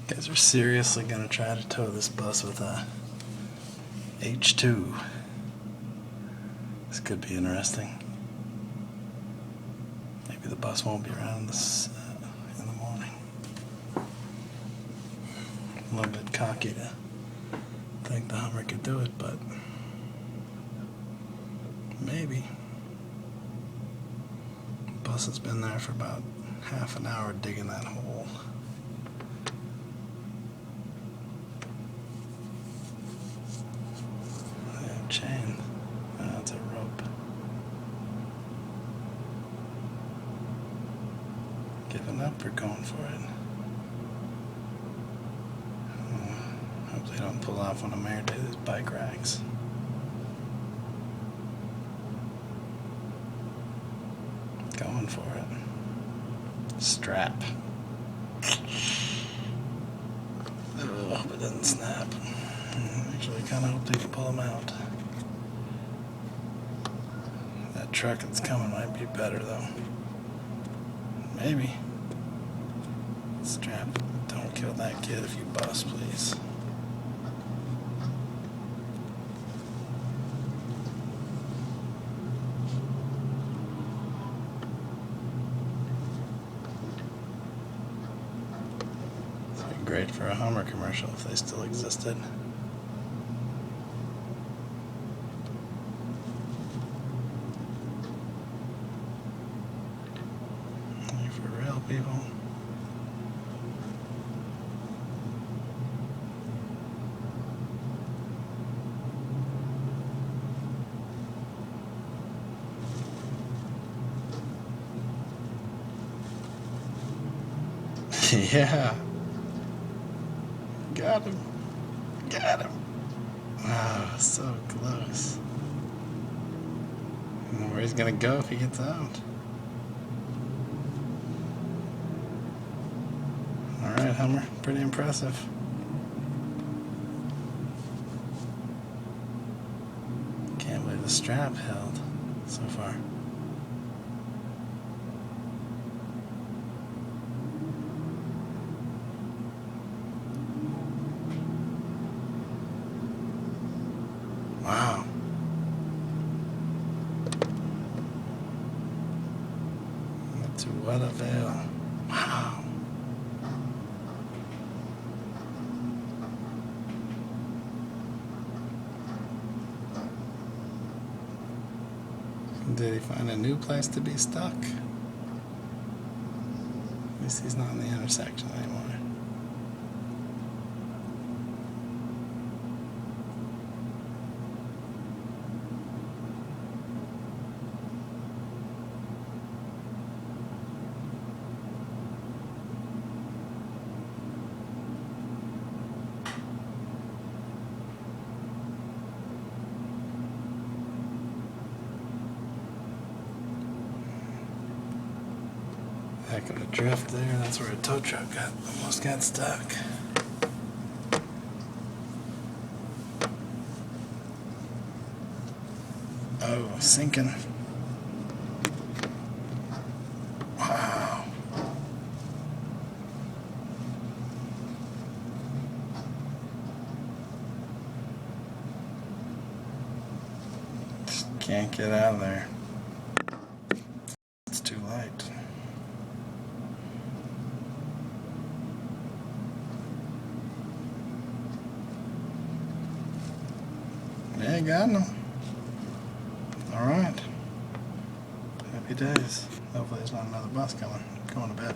Guys are seriously gonna try to tow this bus with a H2. This could be interesting. Maybe the bus won't be around this in the morning. A little bit cocky to think the Hummer could do it, but maybe. The bus has been there for about half an hour digging that hole. Chain. That's a rope. Giving up or going for it? Hope they don't pull off one of Meredith's bike racks. Going for it. Strap. Oh, hope it doesn't snap. Actually, kind of hope they can pull them out. That truck that's coming might be better though. Maybe. Strap. Don't kill that kid if you bust, please. This would be great for a Hummer commercial if they still existed. For real, people. Yeah. Got him. Got him. Oh, so close. I don't know where he's gonna go if he gets out. Alright, Hummer. Pretty impressive. Can't believe the strap held so far. Wow. To what avail? Wow. Did he find a new place to be stuck? At least he's not in the intersection anymore. Heck of a drift there. That's where a tow truck almost got stuck. Oh, sinking. Wow. Just can't get out of there. It's too light. Yeah, got him. Alright. Happy days. Hopefully there's not another bus coming. I'm going to bed.